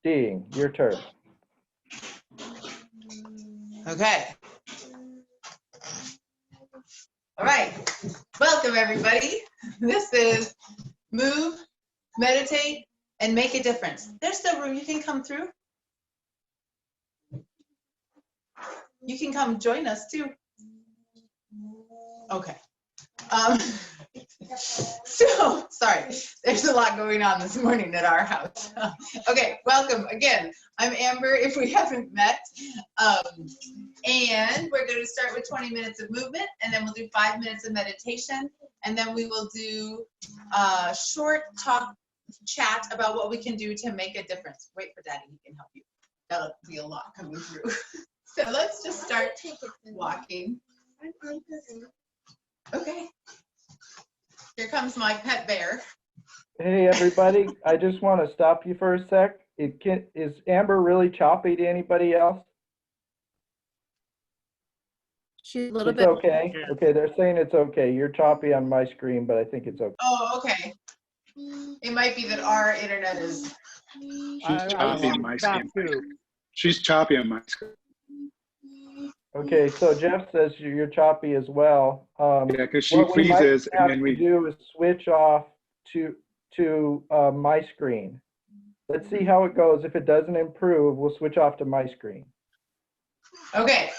Dean, your turn. Okay. All right. Welcome, everybody. This is Move, Meditate, and Make a Difference. There's still room. You can come through. You can come join us, too. Okay. So, sorry, there's a lot going on this morning at our house. Okay, welcome again. I'm Amber, if we haven't met. And we're going to start with 20 minutes of movement, and then we'll do 5 minutes of meditation, and then we will do a short chat about what we can do to make a difference. Wait for Daddy, he can help you. That'll be a lot coming through. So let's just start walking. Okay. Here comes my pet bear. Hey, everybody. I just want to stop you for a sec. Is Amber really choppy to anybody else? She's a little It's bit. okay. Okay, they're saying it's okay. You're choppy on my screen, but I think it's okay. Oh, okay. It might be that our internet is. She's choppy on my screen. She's choppy on my screen. Okay, so Jeff says you're choppy as well. Yeah, because she what we might freezes and have then to we do is switch off to my screen. Let's see how it goes. If it doesn't improve, we'll switch off to my screen. Okay.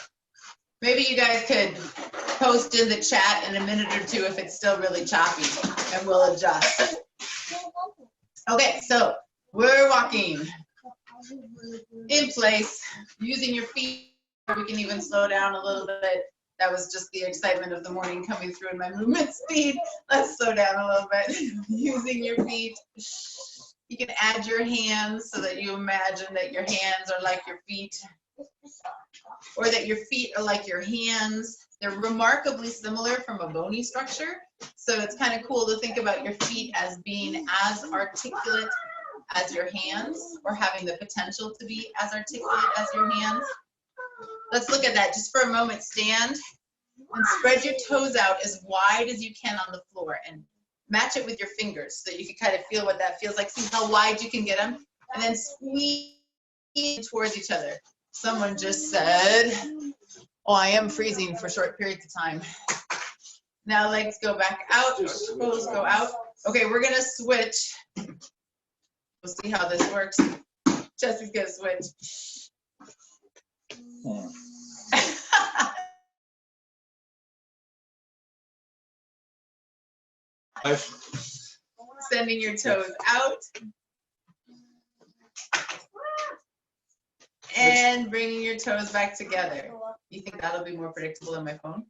Maybe you guys could post in the chat in a minute or two if it's still really choppy, and we'll adjust. Okay, so we're walking in place, using your feet. We can even slow down a little bit. That was just the excitement of the morning coming through in my movement speed. Let's slow down a little bit. Using your feet. You can add your hands so that you imagine that your hands are like your feet, or that your feet are like your hands. They're remarkably similar from a bony structure. So it's kind of cool to think about your feet as being as articulate as your hands, or having the potential to be as articulate as your hands. Let's look at that just for a moment. Stand and spread your toes out as wide as you can on the floor, and match it with your fingers so that you can kind of feel what that feels like. See how wide you can get them, and then squeeze towards each other. Someone just said, oh, I am freezing for short periods of time. Now legs go back out, or toes go out. Okay, we're gonna switch. We'll see how this works. Jesse's gonna switch. Sending your toes out. And bringing your toes back together. You think that'll be more predictable on my phone?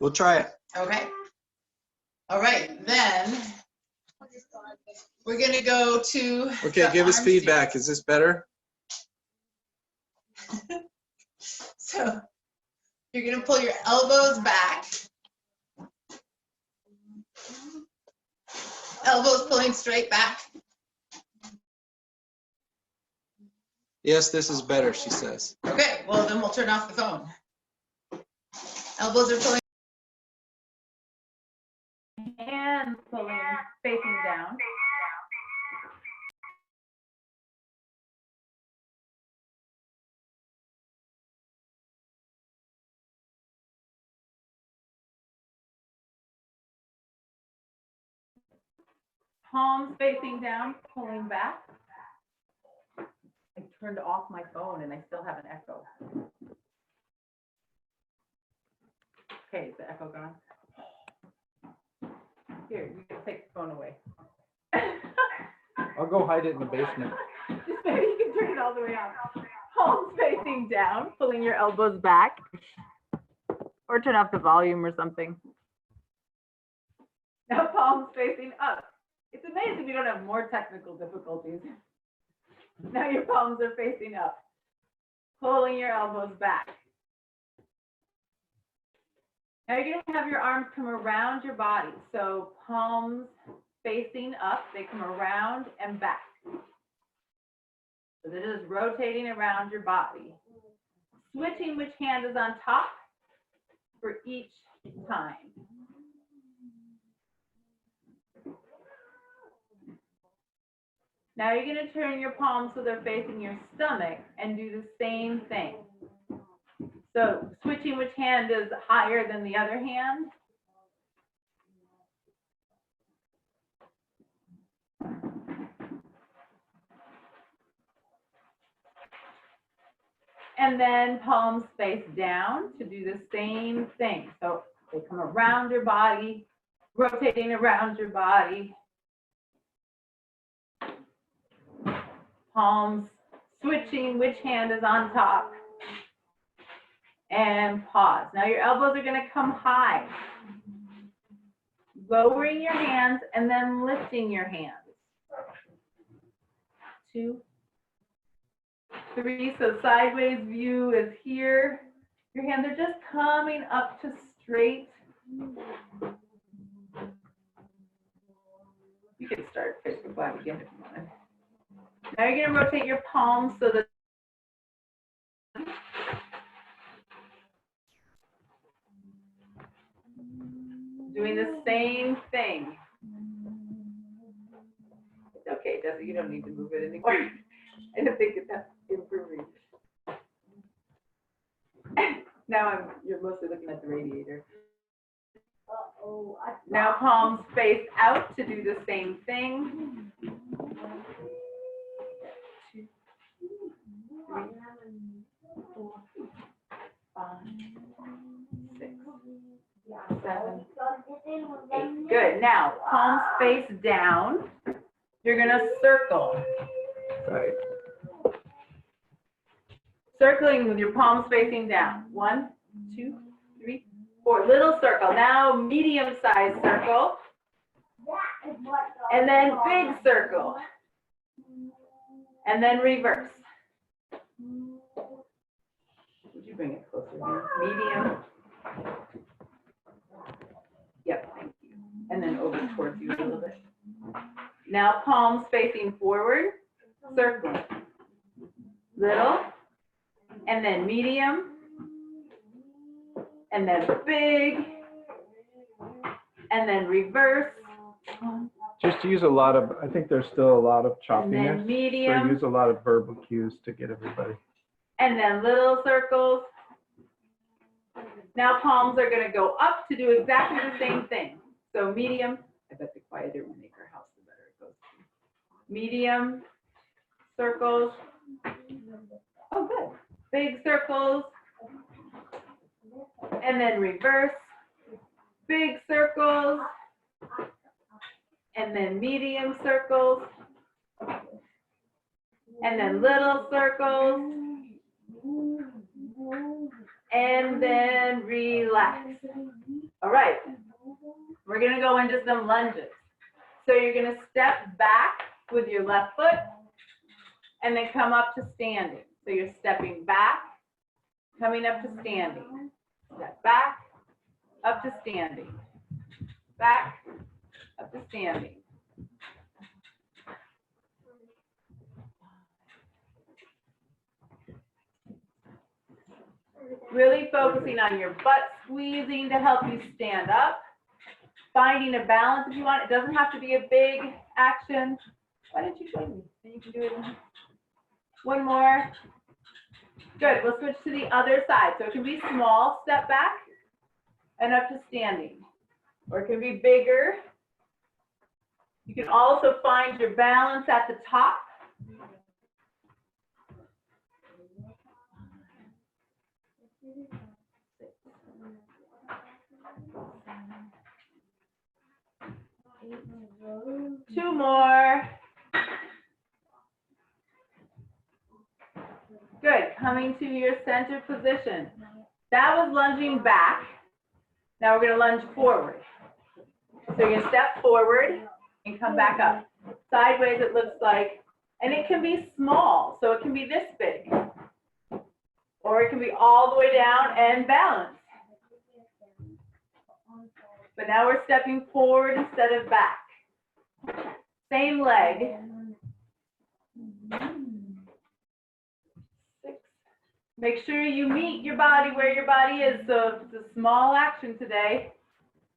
We'll try it. Okay. All right, then we're gonna go to. Okay, give us feedback. Is this better? So you're gonna pull your elbows back. Elbows pulling straight back. Yes, this is better, she says. Okay, well then we'll turn off the phone. Elbows are pulling. Hands pulling, facing down. Palms facing down, pulling back. I turned off my phone and I still have an echo. Okay, is the echo gone? Here, you can take the phone away. I'll go hide it in the basement. Just maybe you can turn it all the way off. Palms facing down, pulling your elbows back. Or turn off the volume or something. Now palms facing up. It's amazing we don't have more technical difficulties. Now your palms are facing up. Pulling your elbows back. Now you're going to have your arms come around your body. So palms facing up, they come around and back. So this is rotating around your body. Switching which hand is on top for each time. Now you're going to turn your palms so they're facing your stomach and do the same thing. So switching which hand is higher than the other hand. And then palms face down to do the same thing. So they come around your body, rotating around your body. Palms switching which hand is on top. And pause. Now your elbows are going to come high. Lowering your hands and then lifting your hands. 2, 3, so sideways view is here. Your hands are just coming up to straight. You can start facing flat again if you want. Now you're going to rotate your palms so that doing the same thing. It's okay, Desi, you don't need to move it anymore. I don't think it's improving. Now you're mostly looking at the radiator. Now palms face out to do the same thing. 2, 3, 4, 5, 6, 7, 8. Good. Now palms face down. You're gonna circle. Right. Circling with your palms facing down. 1, 2, 3, 4. Little circle. Now medium-sized circle. And then big circle. And then reverse. Would you bring it closer? Medium. Yep, thank you. And then over towards you a little bit. Now palms facing forward. Circle. Little. And then medium. And then big. And then reverse. Just use a lot of, I think there's still a lot of And then choppiness. So medium. use a lot of verbal cues to get everybody. And then little circles. Now palms are going to go up to do exactly the same thing. So medium. I bet the quieter we make our house, the better it goes. Medium circles. Oh, good. Big circles. And then reverse. Big circles. And then medium circles. And then little circles. And then relax. All right. We're going to go into some lunges. So you're going to step back with your left foot and then come up to standing. So you're stepping back, coming up to standing. Step back, up to standing. Back, up to standing. Really focusing on your butt squeezing to help you stand up. Finding a balance if you want. It doesn't have to be a big action. Why don't you join me? Then you can do it. One more. Good. We'll switch to the other side. So it can be small, step back, and up to standing. Or it can be bigger. You can also find your balance at the top. Two more. Good. Coming to your center position. That was lunging back. Now we're going to lunge forward. So you're going to step forward and come back up. Sideways it looks like, and it can be small, so it can be this big. Or it can be all the way down and balance. But now we're stepping forward instead of back. Same leg. 6. Make sure you meet your body where your body is. So if it's a small action today,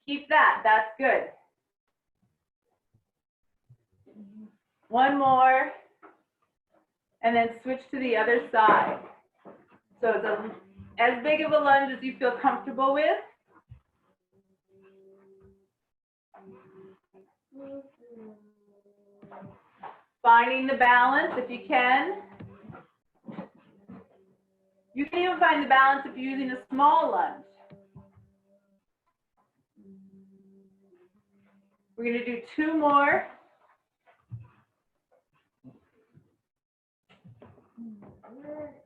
keep that. That's good. One more. And then switch to the other side. So it's as big of a lunge as you feel comfortable with. Finding the balance if you can. You can even find the balance if you're using a small lunge. We're going to do 2 more.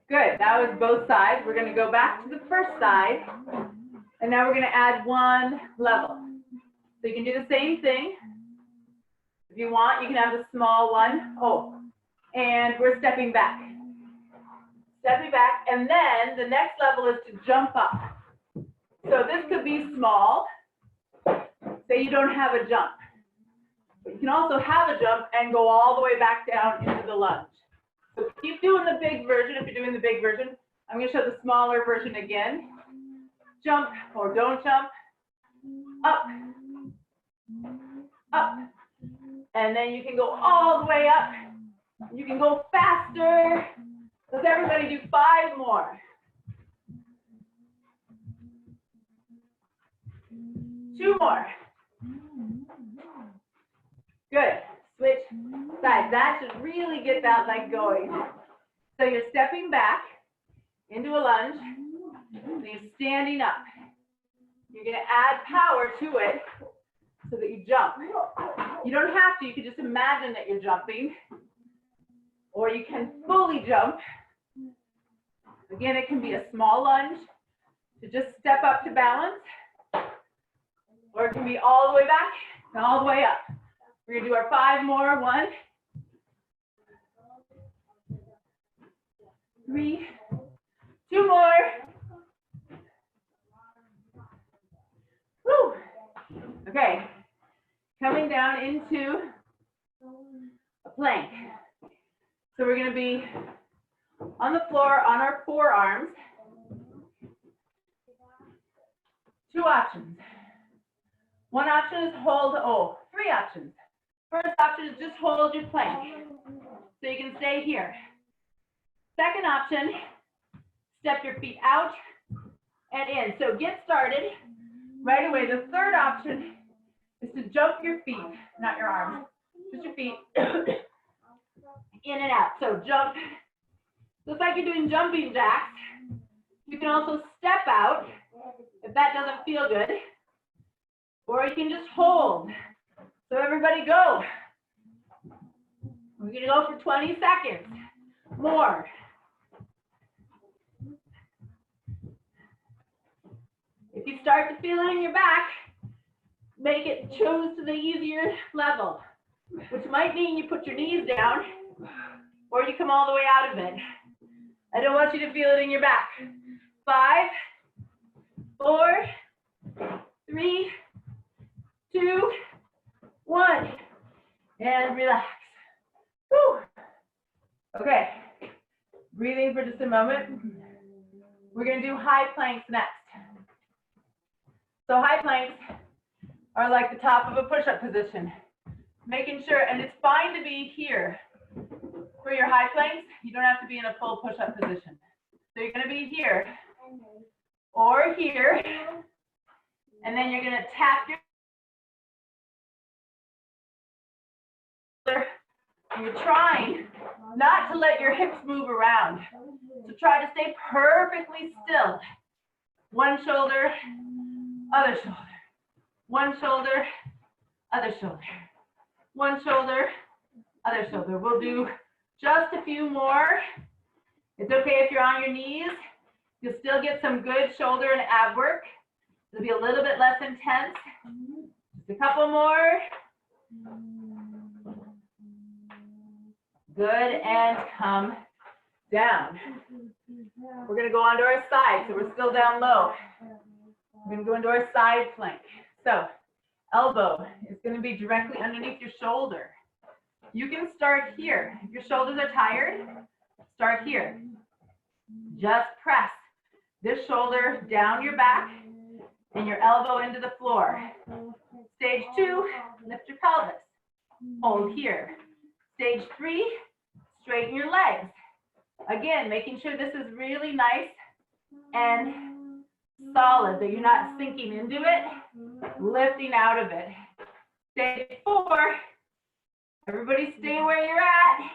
Good, that was both sides. We're going to go back to the first side. And now we're going to add 1 level. So you can do the same thing. If you want, you can have the small one. Oh, and we're stepping back. Stepping back, and then the next level is to jump up. So this could be small. Say you don't have a jump. But you can also have a jump and go all the way back down into the lunge. So keep doing the big version if you're doing the big version. I'm going to show the smaller version again. Jump or don't jump. Up. Up. And then you can go all the way up. You can go faster. Let's everybody do 5 more. 2 more. Good. Switch sides. That should really get that leg going. So you're stepping back into a lunge. And you're standing up. You're going to add power to it so that you jump. You don't have to. You can just imagine that you're jumping. Or you can fully jump. Again, it can be a small lunge to just step up to balance. Or it can be all the way back and all the way up. We're going to do our 5 more. 1, 3, 2 more. Woo. Okay. Coming down into a plank. So we're going to be on the floor on our forearms. 2 options. 1 option is hold, 3 options. First option is just hold your plank. So you can stay here. Second option, step your feet out and in. So get started right away. The third option is to jump your feet, not your arms, just your feet. In and out. So jump. Looks like you're doing jumping jacks. You can also step out if that doesn't feel good. Or you can just hold. So everybody go. We're going to go for 20 seconds. More. If you start to feel it in your back, make it choose to the easier level, which might mean you put your knees down or you come all the way out of it. I don't want you to feel it in your back. 5, 4, 3, 2, 1, and relax. Whew. Okay, breathing for just a moment. We're going to do high planks next. So high planks are like the top of a push-up position. Making sure, and it's fine to be here for your high planks. You don't have to be in a full push-up position. So you're going to be here or here, and then you're going to tap your and you're trying not to let your hips move around. So try to stay perfectly still. One shoulder, other shoulder. One shoulder, other shoulder. One shoulder, other shoulder. We'll do just a few more. It's okay if you're on your knees. You'll still get some good shoulder and ab work. It'll be a little bit less intense. Just a couple more. Good, and come down. We're going to go onto our side, so we're still down low. We're going to go into our side plank. So elbow is going to be directly underneath your shoulder. You can start here. If your shoulders are tired, start here. Just press this shoulder down your back and your elbow into the floor. Stage 2, lift your pelvis. Hold here. Stage 3, straighten your legs. Again, making sure this is really nice and solid, that you're not sinking into it, lifting out of it. Stage 4, everybody stay where you're at.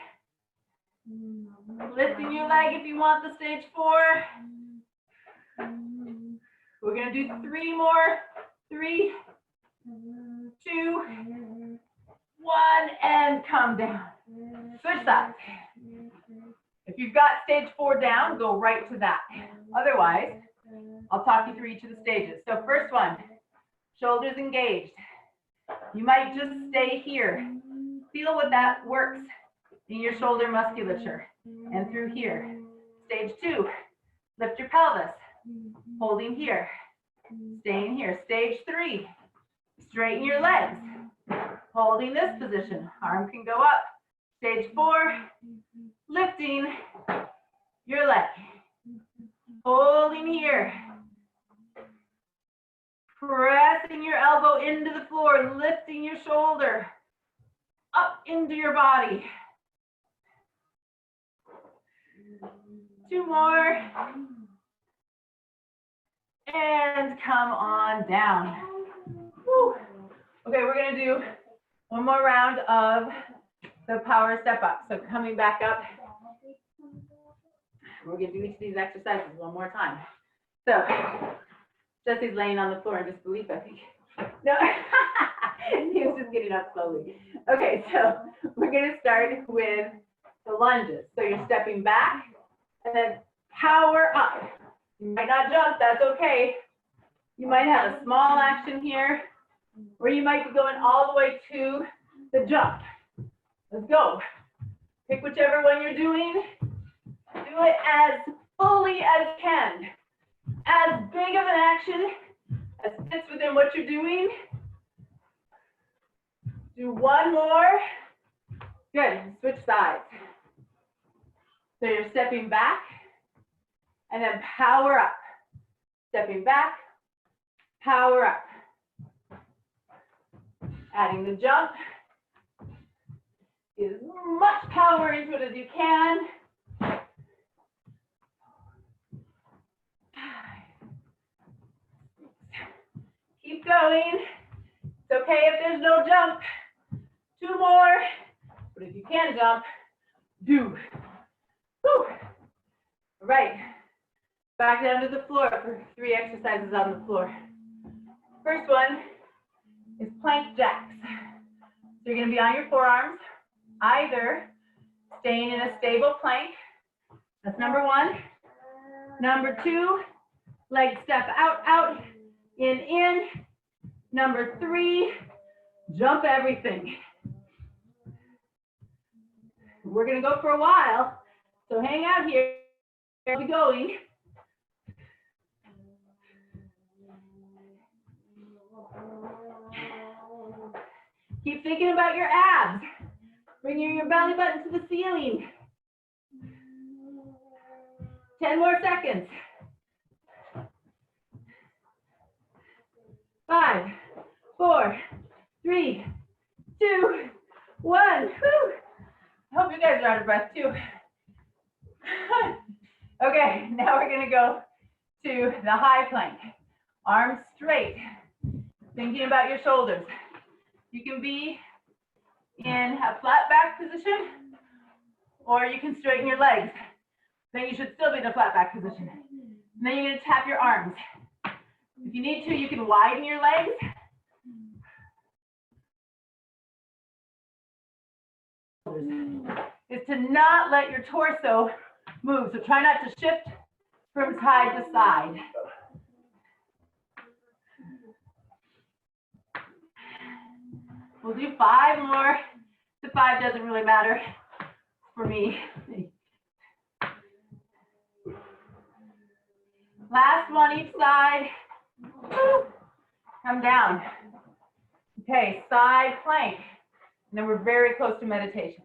Lifting your leg if you want the stage 4. We're gonna do 3 more. 3, 2, 1, and come down. Switch sides. If you've got stage 4 down, go right to that. Otherwise, I'll talk you through each of the stages. So first one, shoulders engaged. You might just stay here. Feel what that works in your shoulder musculature and through here. Stage 2, lift your pelvis, holding here, staying here. Stage 3, straighten your legs, holding this position. Arm can go up. Stage 4, lifting your leg, holding here, pressing your elbow into the floor, lifting your shoulder up into your body. 2 more. And come on down. Woo. Okay, we're gonna do one more round of the power step up. So coming back up, we're gonna do each of these exercises one more time. So Jesse's laying on the floor in disbelief, I think. No, he was just getting up slowly. Okay, so we're gonna start with the lunges. So you're stepping back and then power up. You might not jump, that's okay. You might have a small action here, or you might be going all the way to the jump. Let's go. Pick whichever one you're doing. Do it as fully as you can. As big of an action as fits within what you're doing. Do 1 more. Good, switch sides. So you're stepping back and then power up. Stepping back, power up. Adding the jump. Get as much power into it as you can. 5. Keep going. It's okay if there's no jump. 2 more. But if you can jump, do. Whew. All right. Back down to the floor for 3 exercises on the floor. First one is plank jacks. So you're going to be on your forearms, either staying in a stable plank. That's number 1. Number 2, leg step out, out, in. Number 3, jump everything. We're going to go for a while, so hang out here. We'll be going. Keep thinking about your abs. Bringing your belly button to the ceiling. 10 more seconds. 5, 4, 3, 2, 1. Whew. I hope you guys are out of breath too. Okay, now we're gonna go to the high plank. Arms straight. Thinking about your shoulders. You can be in a flat back position, or you can straighten your legs. Then you should still be in a flat back position. And then you're gonna tap your arms. If you need to, you can widen your legs. Is to not let your torso move. So try not to shift from side to side. We'll do 5 more. The 5 doesn't really matter for me. Last one each side. Come down. Okay, side plank. And then we're very close to meditation.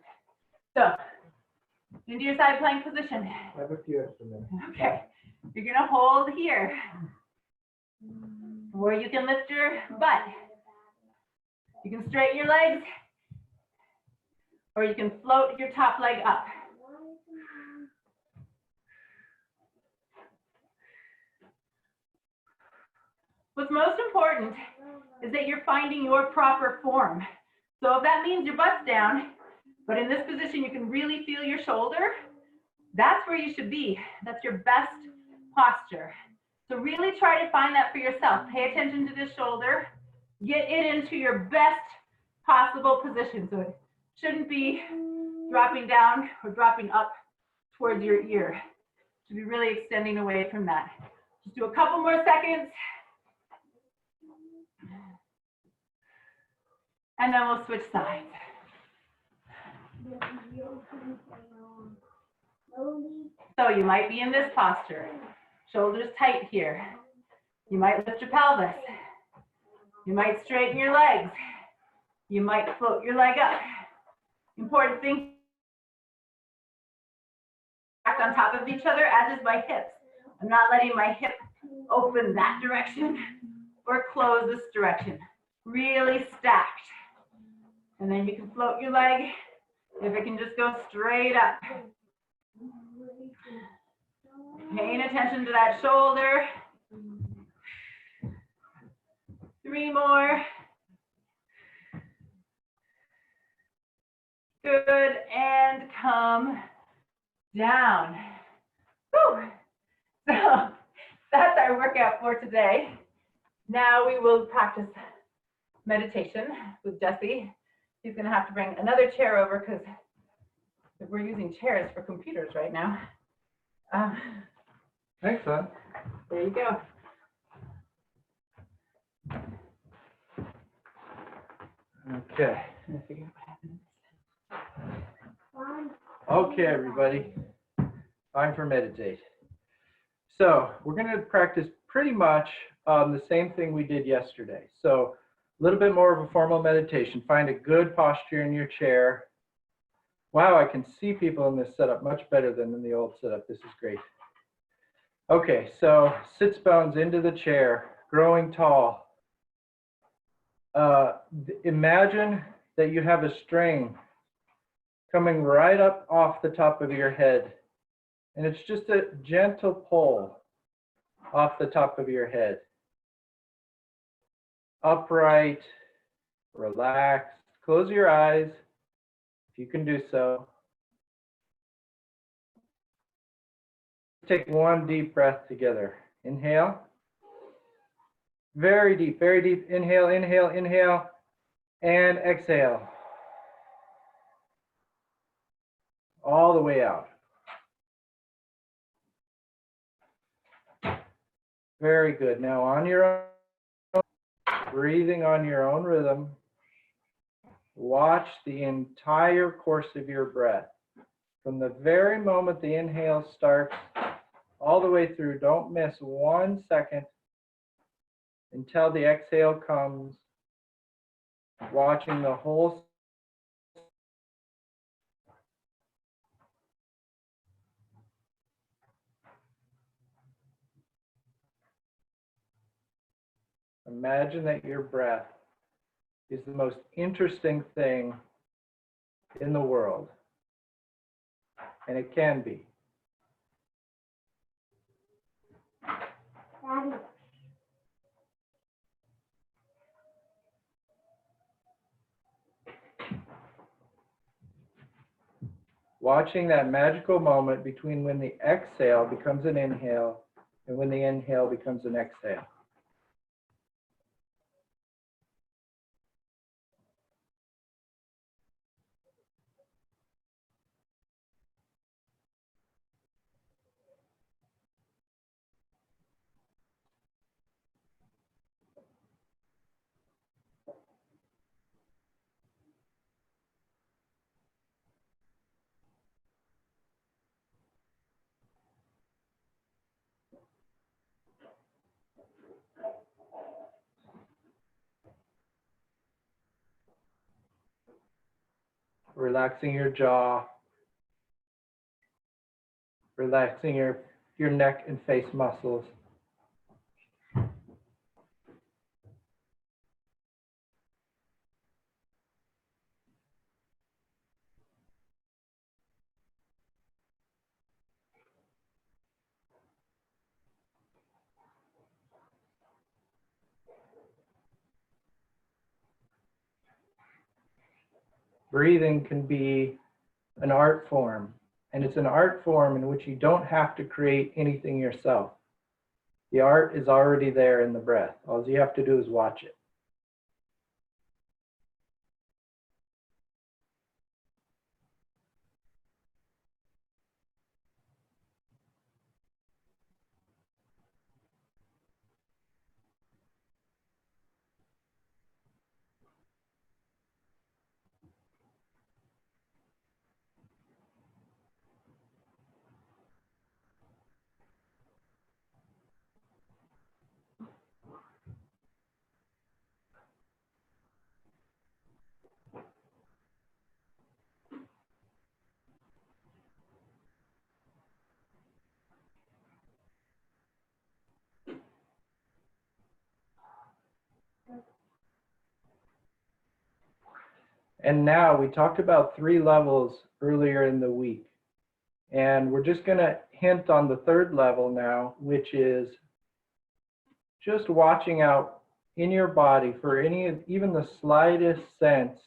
So, into your side plank position. I have a few extra minutes. Okay, you're gonna hold here, where you can lift your butt. You can straighten your legs, or you can float your top leg up. What's most important is that you're finding your proper form. So if that means your butt's down, but in this position you can really feel your shoulder, that's where you should be. That's your best posture. So really try to find that for yourself. Pay attention to this shoulder. Get it into your best possible position. So it shouldn't be dropping down or dropping up towards your ear. It should be really extending away from that. Just do a couple more seconds. And then we'll switch sides. So you might be in this posture. Shoulders tight here. You might lift your pelvis. You might straighten your legs. You might float your leg up. Important thing, on top of each other, as is my hips. I'm not letting my hip open that direction or close this direction. Really stacked. And then you can float your leg if it can just go straight up. Paying attention to that shoulder. 3 more. Good, and come down. Whew. So that's our workout for today. Now we will practice meditation with Jesse. He's gonna have to bring another chair over because we're using chairs for computers right now. Thanks, son. There you go. Okay. Okay, everybody. Time for meditate. So we're going to practice pretty much the same thing we did yesterday. So a little bit more of a formal meditation. Find a good posture in your chair. Wow, I can see people in this setup much better than in the old setup. This is great. Okay, so sits bones into the chair, growing tall. Imagine that you have a string coming right up off the top of your head, and it's just a gentle pull off the top of your head. Upright, relaxed. Close your eyes if you can do so. Take one deep breath together. Inhale. Very deep, very deep. Inhale, inhale, inhale, and exhale. All the way out. Very good. Now on your own, breathing on your own rhythm, watch the entire course of your breath. From the very moment the inhale starts, all the way through, don't miss 1 second until the exhale comes, watching the whole. Imagine that your breath is the most interesting thing in the world, and it can be. Watching that magical moment between when the exhale becomes an inhale and when the inhale becomes an exhale. Relaxing your jaw, relaxing your neck and face muscles. breathing can be an art form. And it's an art form in which you don't have to create anything yourself. The art is already there in the breath. All you have to do is watch it. And now we talked about 3 levels earlier in the week. And we're just going to hint on the 3rd level now, which is just watching out in your body for even the slightest sense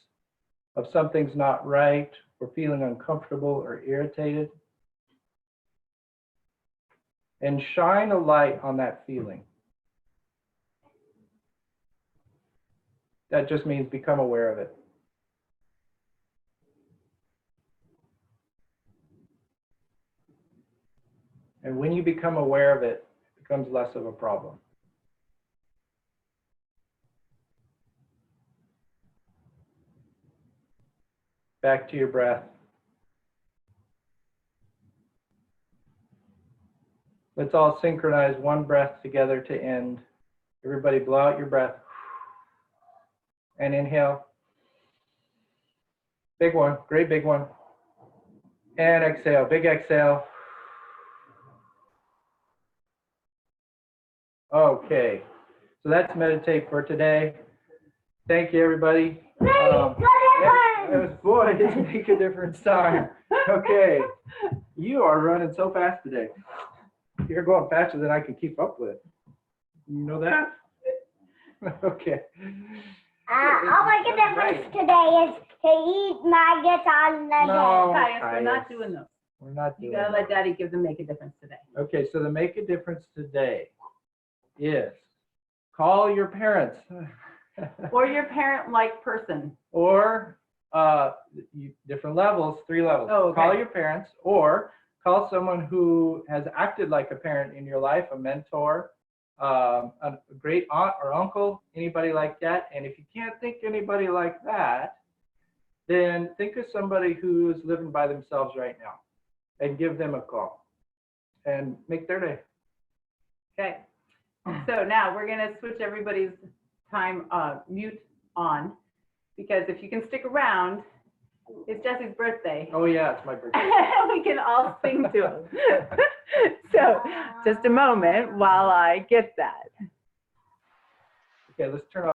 of something's not right or feeling uncomfortable or irritated. And shine a light on that feeling. That just means become aware of it. And when you become aware of it, it becomes less of a problem. Back to your breath. Let's all synchronize one breath together to end. Everybody blow out your breath. And inhale. Big one, great big one. And exhale, big exhale. Okay, so that's meditate for today. Thank you, everybody. Boy, it's make a difference time. Okay, you are running so fast today. You're going faster than I can keep up with. You know that? Okay. I'll make a difference today is to eat maggots on the No. day. Caius, we're not doing those. We're not You doing gotta that. let Daddy give the make a difference today. Okay, so the make a difference today is call your parents. Or your parent-like person. Or different levels, 3 levels. Oh, okay. Call your parents or call someone who has acted like a parent in your life, a mentor, a great aunt or uncle, anybody like that. And if you can't think anybody like that, then think of somebody who's living by themselves right now and give them a call and make their day. Okay. So now we're gonna switch everybody's time mute on, because if you can stick around, it's Jesse's birthday. Oh yeah, it's my birthday. We can all sing to him. So just a moment while I get that. Okay, let's turn off.